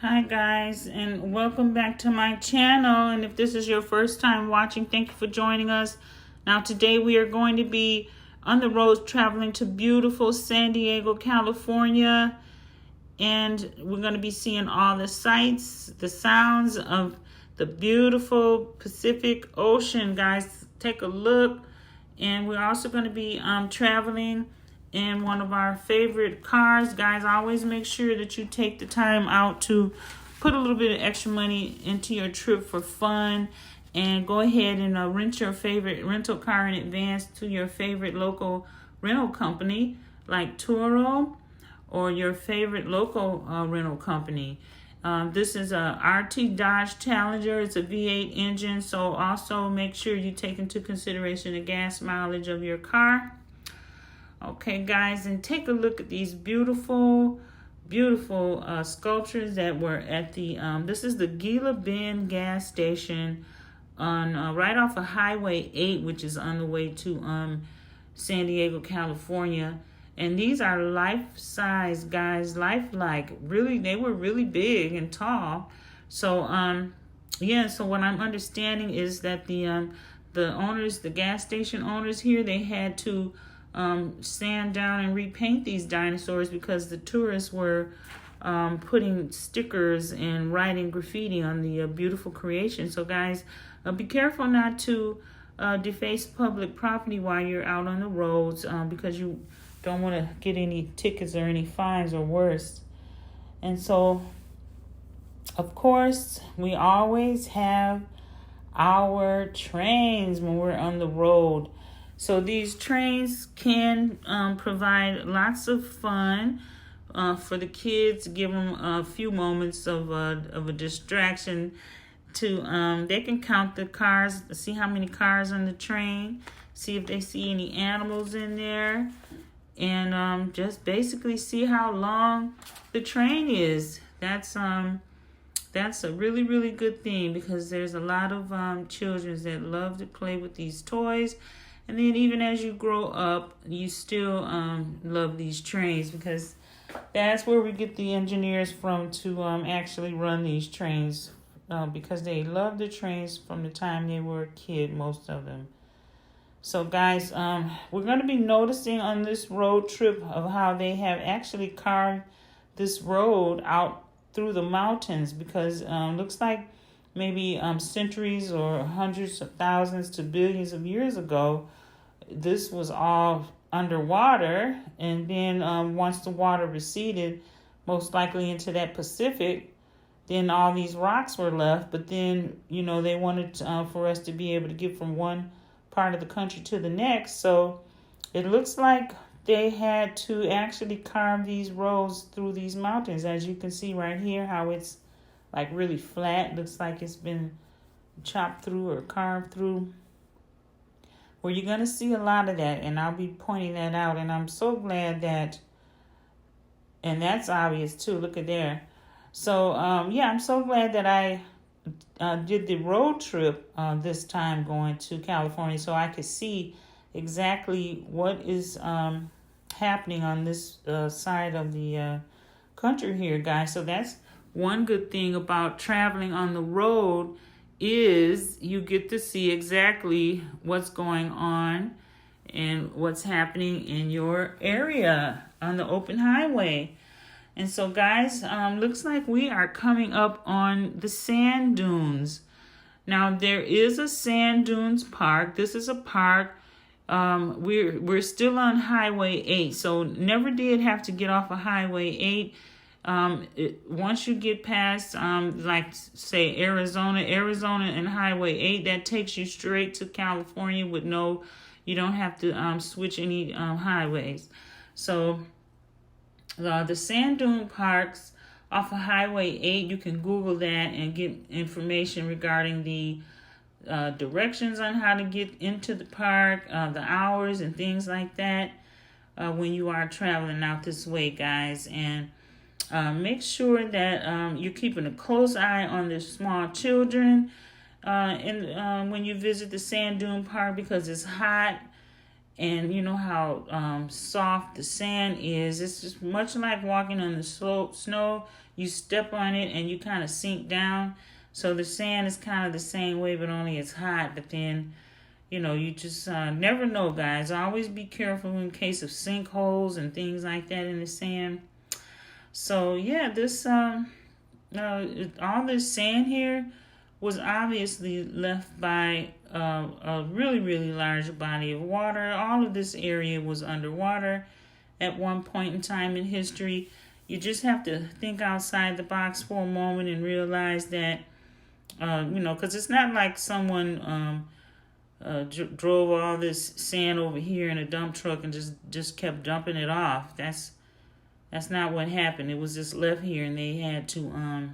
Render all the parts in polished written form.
Hi guys, and welcome back to my channel. And if this is your first time watching, thank you for joining us. Now today we are going to be on the road traveling to beautiful San Diego, California. And we're going to be seeing all the sights, the sounds of the beautiful Pacific Ocean. Guys, take a look. And we're also going to be traveling in one of our favorite cars. Guys, always make sure that you take the time out to put a little bit of extra money into your trip for fun, and go ahead and rent your favorite rental car in advance to your favorite local rental company like Turo or your favorite local rental company. This is a RT Dodge Challenger. It's a V8 engine, so also make sure you take into consideration the gas mileage of your car. Okay, guys, and take a look at these beautiful sculptures that were at the, this is the Gila Bend gas station on right off of Highway 8, which is on the way to San Diego, California. And these are life-size, guys, lifelike. Really, they were really big and tall. So, yeah, so what I'm understanding is that the owners, the gas station owners here, they had to sand down and repaint these dinosaurs because the tourists were putting stickers and writing graffiti on the beautiful creation. So guys, be careful not to deface public property while you're out on the roads, because you don't want to get any tickets or any fines or worse. And so, of course, we always have our trains when we're on the road. So these trains can provide lots of fun for the kids, give them a few moments of a distraction. They can count the cars, see how many cars on the train, see if they see any animals in there, and just basically see how long the train is. That's a really, really good thing, because there's a lot of children that love to play with these toys. And then even as you grow up, you still love these trains, because that's where we get the engineers from to actually run these trains, because they love the trains from the time they were a kid, most of them. So guys, we're going to be noticing on this road trip of how they have actually carved this road out through the mountains, because looks like maybe centuries or hundreds of thousands to billions of years ago, this was all underwater, and then once the water receded, most likely into that Pacific, then all these rocks were left. But then, you know, they wanted for us to be able to get from one part of the country to the next. So it looks like they had to actually carve these roads through these mountains. As you can see right here, how it's like really flat. Looks like it's been chopped through or carved through. Well, you're going to see a lot of that, and I'll be pointing that out. And I'm so glad that, and that's obvious too, look at there. So, yeah, I'm so glad that I did the road trip this time going to California, so I could see exactly what is happening on this side of the country here, guys. So that's one good thing about traveling on the road, is you get to see exactly what's going on and what's happening in your area on the open highway. And so guys, looks like we are coming up on the sand dunes. Now there is a sand dunes park. This is a park. We're still on Highway 8, so never did have to get off of Highway 8. Once you get past, like say Arizona and Highway 8, that takes you straight to California with you don't have to switch any highways. So the sand dune parks off of Highway 8, you can Google that and get information regarding the directions on how to get into the park, the hours and things like that when you are traveling out this way, guys. And make sure that you're keeping a close eye on the small children when you visit the sand dune park, because it's hot And you know how soft the sand is. It's just much like walking on the snow. You step on it and you kind of sink down. So the sand is kind of the same way, but only it's hot. But then, you know, you just never know, guys. Always be careful in case of sinkholes and things like that in the sand. So yeah, this all this sand here was obviously left by a really, really large body of water. All of this area was underwater at one point in time in history. You just have to think outside the box for a moment and realize that, you know, because it's not like someone drove all this sand over here in a dump truck and just kept dumping it off. That's not what happened. It was just left here, and they had to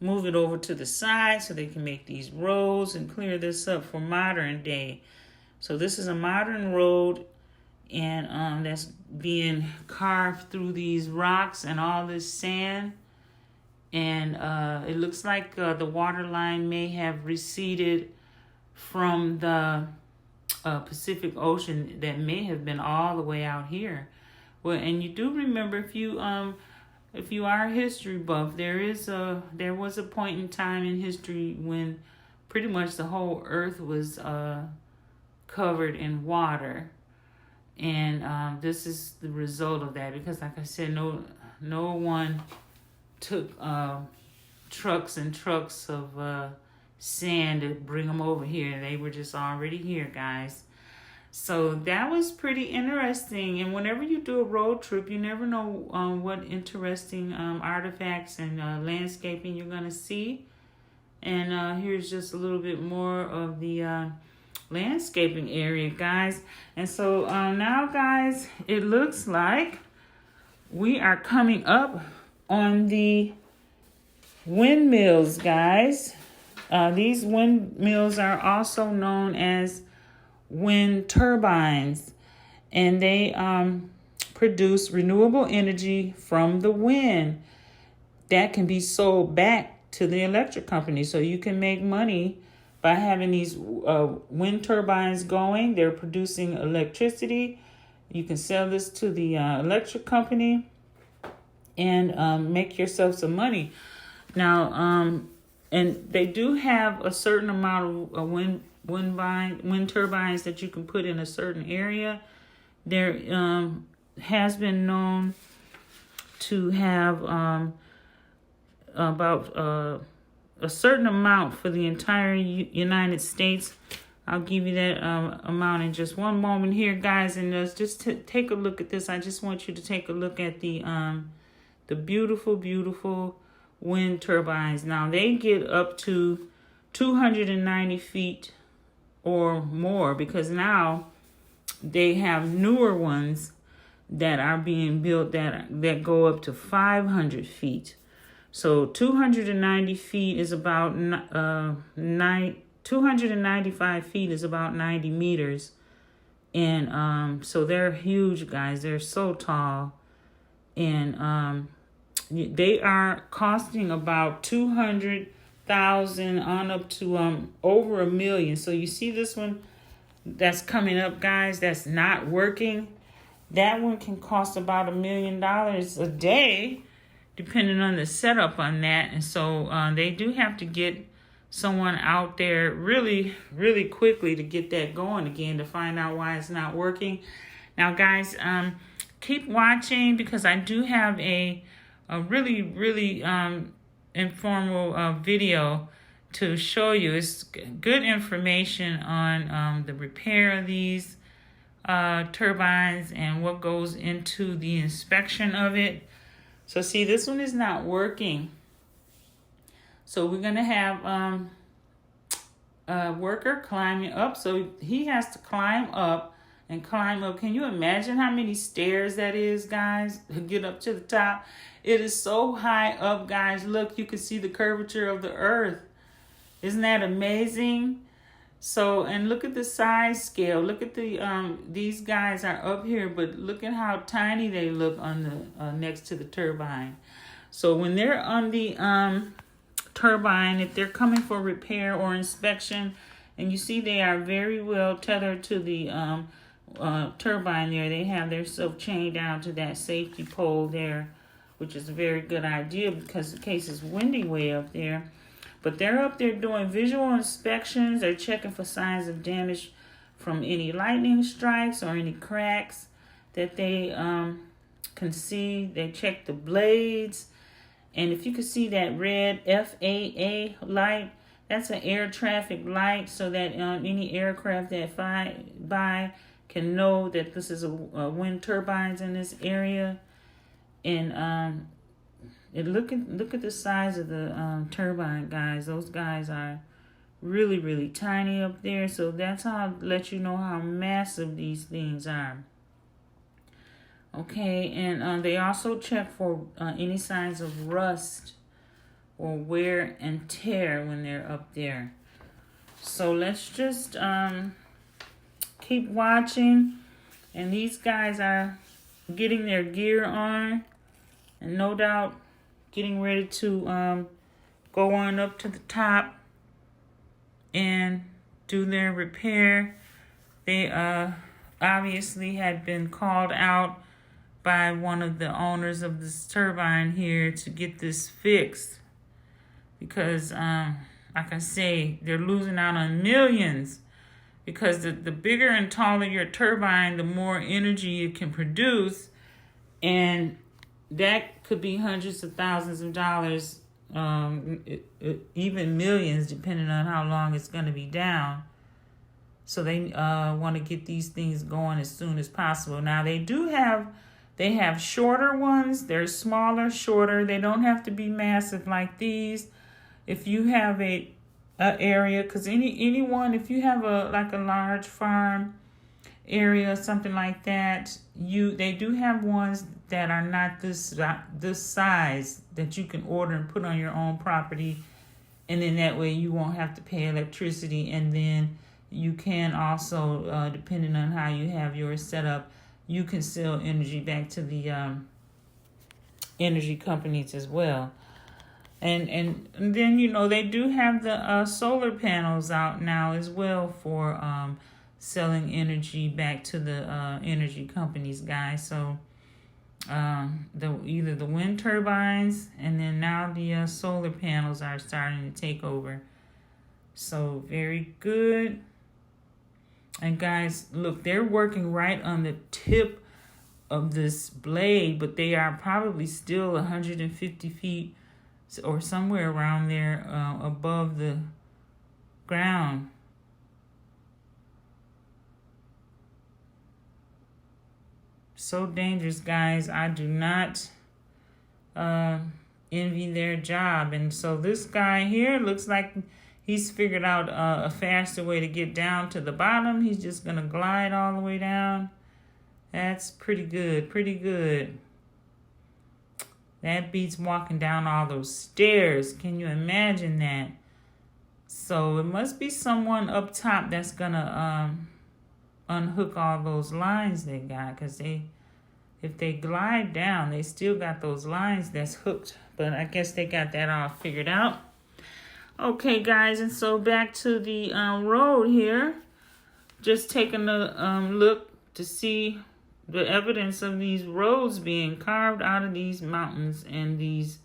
move it over to the side so they can make these roads and clear this up for modern day. So this is a modern road, and that's being carved through these rocks and all this sand. And it looks like the water line may have receded from the Pacific Ocean that may have been all the way out here. Well, and you do remember, if you are a history buff, there was a point in time in history when pretty much the whole earth was covered in water. And this is the result of that, because like I said, no one took trucks and trucks of sand to bring them over here. They were just already here, guys. So that was pretty interesting. And whenever you do a road trip, you never know what interesting artifacts and landscaping you're going to see. And here's just a little bit more of the landscaping area, guys. And so now, guys, it looks like we are coming up on the windmills, guys. These windmills are also known as wind turbines, and they produce renewable energy from the wind that can be sold back to the electric company. So you can make money by having these wind turbines going. They're producing electricity. You can sell this to the electric company and make yourself some money. Now, and they do have a certain amount of wind turbines that you can put in a certain area. There has been known to have about a certain amount for the entire United States. I'll give you that amount in just one moment here, guys. And just take a look at this. I just want you to take a look at the beautiful, beautiful wind turbines. Now, they get up to 290 feet or more, because now they have newer ones that are being built that go up to 500 feet. So 290 feet is about 295 feet is about 90 meters. And so they're huge, guys. They're so tall. And they are costing about 200,000 on up to over $1 million. So you see this one that's coming up, guys, that's not working. That one can cost about $1 million a day, depending on the setup on that. And so they do have to get someone out there really, really quickly to get that going again, to find out why it's not working. Now, guys, keep watching, because I do have a really, really informal video to show you. It's good information on the repair of these turbines and what goes into the inspection of it. So see, this one is not working. So we're going to have a worker climbing up. So he has to climb up and climb up. Can you imagine how many stairs that is, guys, to get up to the top? It is so high up, guys. Look, you can see the curvature of the earth. Isn't that amazing? So, and look at the size scale. Look at the these guys are up here, but look at how tiny they look on the next to the turbine. So when they're on the turbine, if they're coming for repair or inspection, and you see they are very well tethered to the turbine there, they have their self chained down to that safety pole there, which is a very good idea because in case it's windy way up there. But they're up there doing visual inspections. They're checking for signs of damage from any lightning strikes or any cracks that they can see. They check the blades. And if you can see that red FAA light, that's an air traffic light, so that any aircraft that fly by can know that this is a wind turbines in this area. And look at the size of the turbine, guys. Those guys are really, really tiny up there. So that's how I'll let you know how massive these things are. Okay, and they also check for any signs of rust or wear and tear when they're up there. So let's just keep watching. And these guys are getting their gear on, and no doubt getting ready to go on up to the top and do their repair. They obviously had been called out by one of the owners of this turbine here to get this fixed, because like I say, they're losing out on millions, because the bigger and taller your turbine, the more energy it can produce, and that could be hundreds of thousands of dollars, even millions, depending on how long it's going to be down. So they want to get these things going as soon as possible. Now they have shorter ones. They're smaller, shorter. They don't have to be massive like these. If you have a area, because anyone, if you have a large farm area, something like that, they do have ones that are not this size that you can order and put on your own property, and then that way you won't have to pay electricity. And then you can also, depending on how you have yours set up, you can sell energy back to the energy companies as well. And then, they do have the solar panels out now as well for selling energy back to the energy companies, guys. So either the wind turbines, and then now the solar panels are starting to take over. So very good. And guys, look, they're working right on the tip of this blade, but they are probably still 150 feet or somewhere around there above the ground. So dangerous, guys. I do not envy their job. And so this guy here looks like he's figured out a faster way to get down to the bottom. He's just going to glide all the way down. That's pretty good, pretty good. That beats walking down all those stairs. Can you imagine that? So it must be someone up top that's going to unhook all those lines they got, because if they glide down, they still got those lines that's hooked. But I guess they got that all figured out. Okay, guys, and so back to the road here. Just taking a look to see the evidence of these roads being carved out of these mountains and these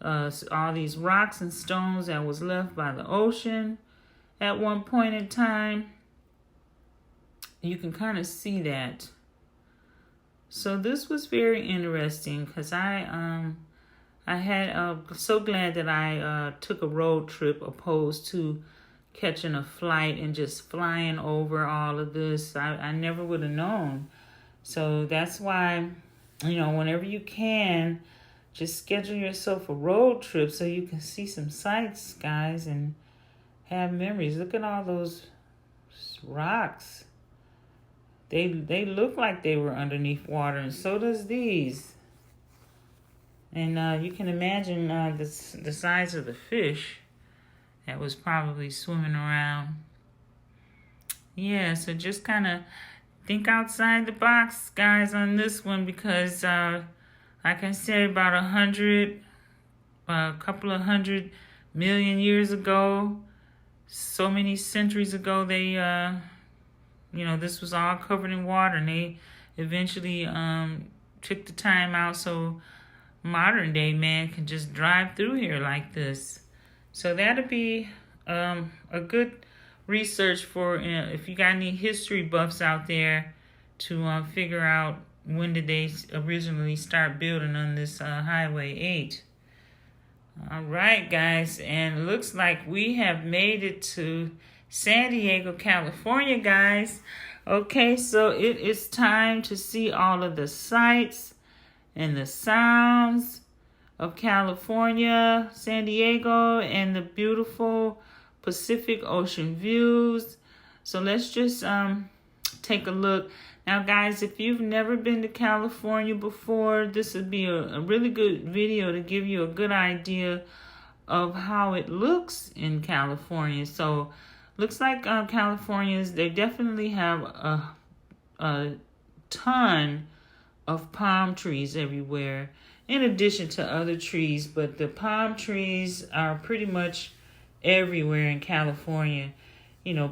all these rocks and stones that was left by the ocean at one point in time. You can kind of see that. So this was very interesting, because I had so glad that I took a road trip opposed to catching a flight and just flying over all of this. I never would have known. So that's why, whenever you can, just schedule yourself a road trip so you can see some sights, guys, and have memories. Look at all those rocks. They look like they were underneath water, and so does these. And you can imagine the size of the fish that was probably swimming around. Yeah, so just kind of think outside the box, guys, on this one, because like I said, about a couple of 100 million years ago, so many centuries ago, they this was all covered in water, and they eventually took the time out so modern day man can just drive through here like this. So that'll be a good research for if you got any history buffs out there to figure out when did they originally start building on this Highway 8. All right, guys, and it looks like we have made it to San Diego, California, guys. Okay, so it is time to see all of the sights and the sounds of California, San Diego, and the beautiful Pacific Ocean views. So let's just take a look. Now, guys, if you've never been to California before, this would be a really good video to give you a good idea of how it looks in California. So, looks like Californians, they definitely have a ton of palm trees everywhere, in addition to other trees. But the palm trees are pretty much everywhere in California.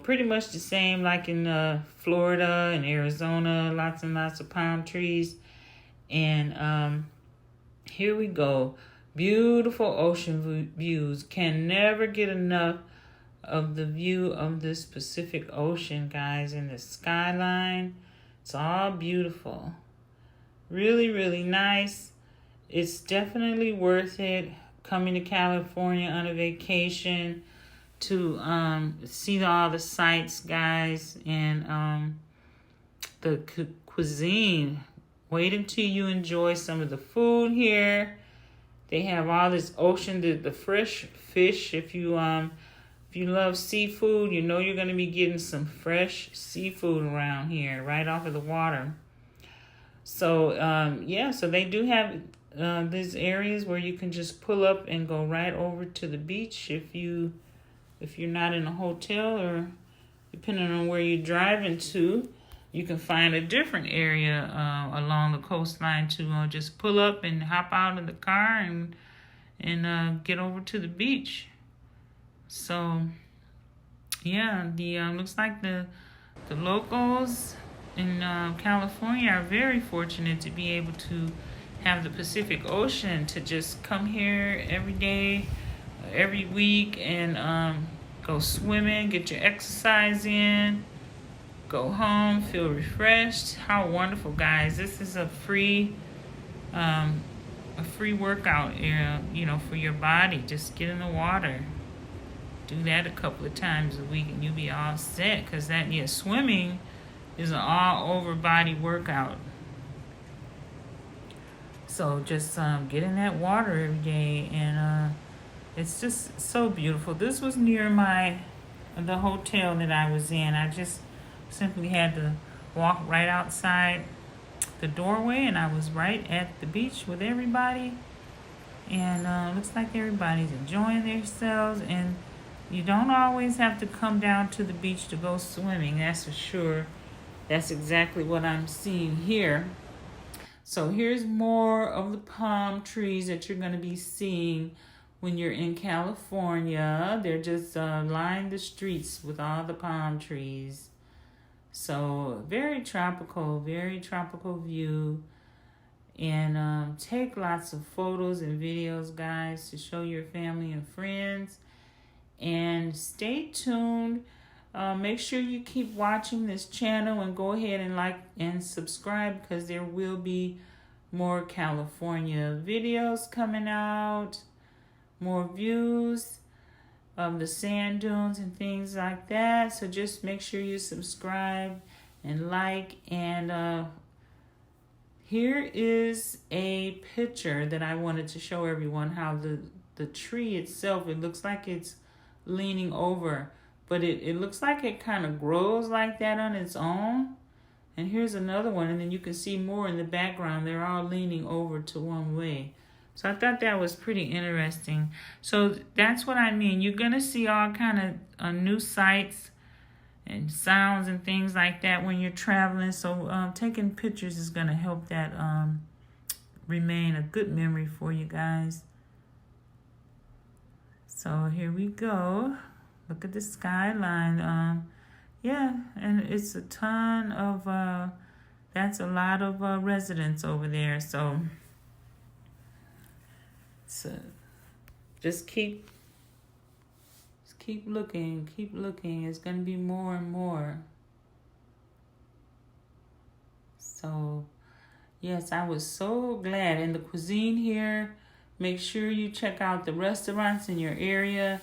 Pretty much the same like in Florida and Arizona, lots and lots of palm trees. And here we go. Beautiful ocean views. Can never get enough of the view of this Pacific Ocean, guys, and the skyline. It's all beautiful. Really, really nice. It's definitely worth it coming to California on a vacation to see all the sights, guys, and the cuisine. Wait until you enjoy some of the food here. They have all this ocean, the fresh fish. If you love seafood, you're going to be getting some fresh seafood around here, right off of the water. So so they do have these areas where you can just pull up and go right over to the beach if you're not in a hotel, or depending on where you're driving to, you can find a different area along the coastline to just pull up and hop out of the car and get over to the beach. So, yeah, looks like the locals in California are very fortunate to be able to have the Pacific Ocean to just come here every day, every week, and go swimming, get your exercise in, go home, feel refreshed. How wonderful, guys. This is a free workout area, for your body. Just get in the water. Do that a couple of times a week and you'll be all set, because swimming is an all over body workout. So just get in that water every day, and it's just so beautiful. This was near the hotel that I was in. I just simply had to walk right outside the doorway, and I was right at the beach with everybody. And looks like everybody's enjoying themselves. And you don't always have to come down to the beach to go swimming, that's for sure. That's exactly what I'm seeing here. So here's more of the palm trees that you're going to be seeing when you're in California. They're just lined the streets with all the palm trees. So very tropical view. And take lots of photos and videos, guys, to show your family and friends. And stay tuned. Make sure you keep watching this channel and go ahead and like and subscribe, because there will be more California videos coming out, more views of the sand dunes and things like that. So just make sure you subscribe and like. And here is a picture that I wanted to show everyone, how the tree itself, it looks like it's leaning over, but it looks like it kind of grows like that on its own. And here's another one, and then you can see more in the background. They're all leaning over to one way. So I thought that was pretty interesting. So that's what I mean. You're going to see all kind of new sights and sounds and things like that when you're traveling. So taking pictures is going to help that remain a good memory for you guys. So here we go. Look at the skyline. yeah, and it's a ton of, that's a lot of residents over there. So just keep looking, keep looking. It's going to be more and more. So, yes, I was so glad. And the cuisine here, make sure you check out the restaurants in your area.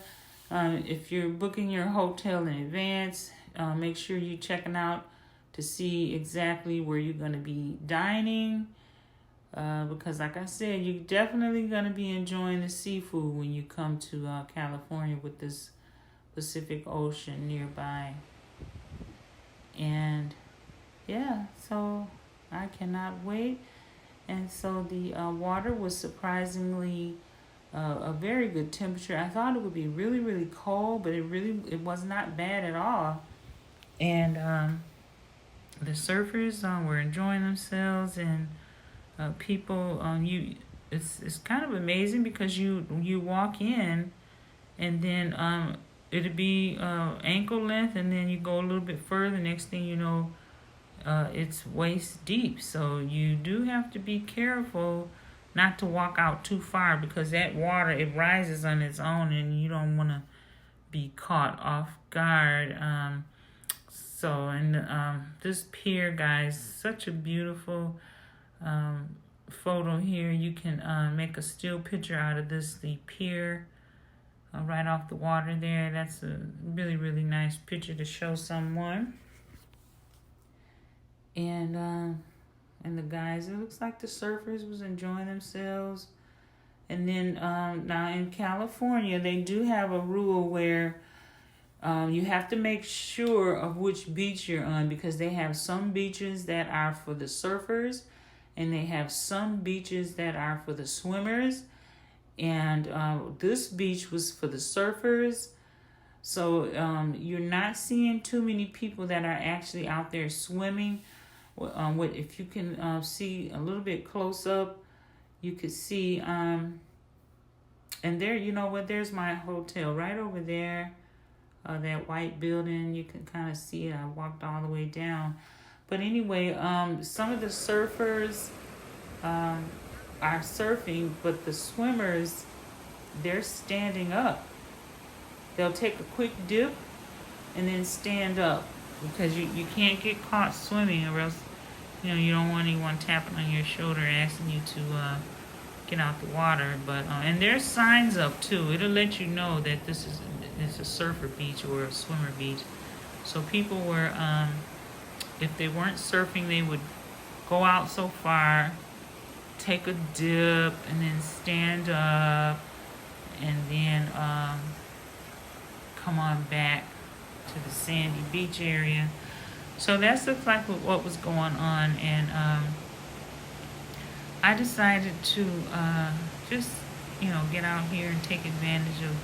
If you're booking your hotel in advance, make sure you're checking out to see exactly where you're going to be dining. Because like I said, you're definitely going to be enjoying the seafood when you come to California with this Pacific Ocean nearby. And yeah, so I cannot wait. And so the water was surprisingly a very good temperature. I thought it would be really, really cold, but it was not bad at all. And the surfers were enjoying themselves, and people it's kind of amazing because you walk in, and then it'll be ankle length, and then you go a little bit further. Next thing you know, it's waist deep. So you do have to be careful not to walk out too far, because that water, it rises on its own, and you don't want to be caught off guard. This pier, guys, such a beautiful photo here. You can make a still picture out of the pier right off the water there. That's a really, really nice picture to show someone. And the guys, it looks like the surfers was enjoying themselves. And then now in California, they do have a rule where you have to make sure of which beach you're on, because they have some beaches that are for the surfers, and they have some beaches that are for the swimmers. And this beach was for the surfers. So you're not seeing too many people that are actually out there swimming. If you can see a little bit close up, you could see, and there, you know what, there's my hotel right over there, that white building. You can kind of see it. I walked all the way down. But anyway, some of the surfers are surfing, but the swimmers, they're standing up. They'll take a quick dip and then stand up, because you can't get caught swimming, or else you don't want anyone tapping on your shoulder asking you to get out the water. But and there's signs up too. It'll let you know that this is a surfer beach or a swimmer beach. So people were, if they weren't surfing, they would go out so far, take a dip, and then stand up, and then come on back to the sandy beach area. So that's looks like what was going on. And I decided to just get out here and take advantage of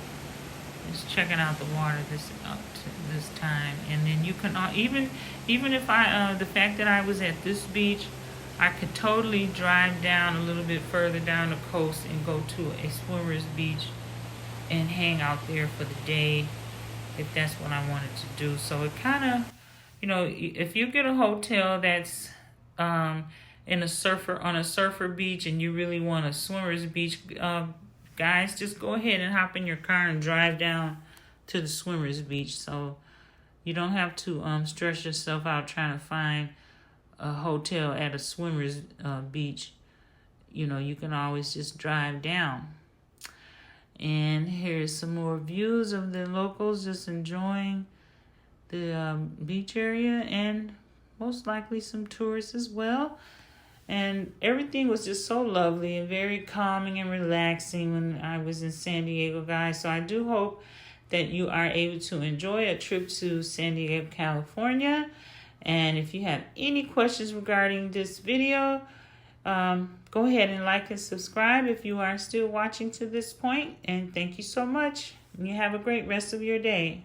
just checking out the water this time. And then you can even if I the fact that I was at this beach, I could totally drive down a little bit further down the coast and go to a swimmer's beach and hang out there for the day, if that's what I wanted to do. So it kind of, if you get a hotel that's on a surfer beach, and you really want a swimmer's beach, guys, just go ahead and hop in your car and drive down to the swimmer's beach. So you don't have to stress yourself out trying to find a hotel at a swimmer's beach. You can always just drive down. And here's some more views of the locals just enjoying the beach area, and most likely some tourists as well. And everything was just so lovely and very calming and relaxing when I was in San Diego, guys. So I do hope that you are able to enjoy a trip to San Diego, California. And if you have any questions regarding this video, go ahead and like and subscribe if you are still watching to this point. And thank you so much. You have a great rest of your day.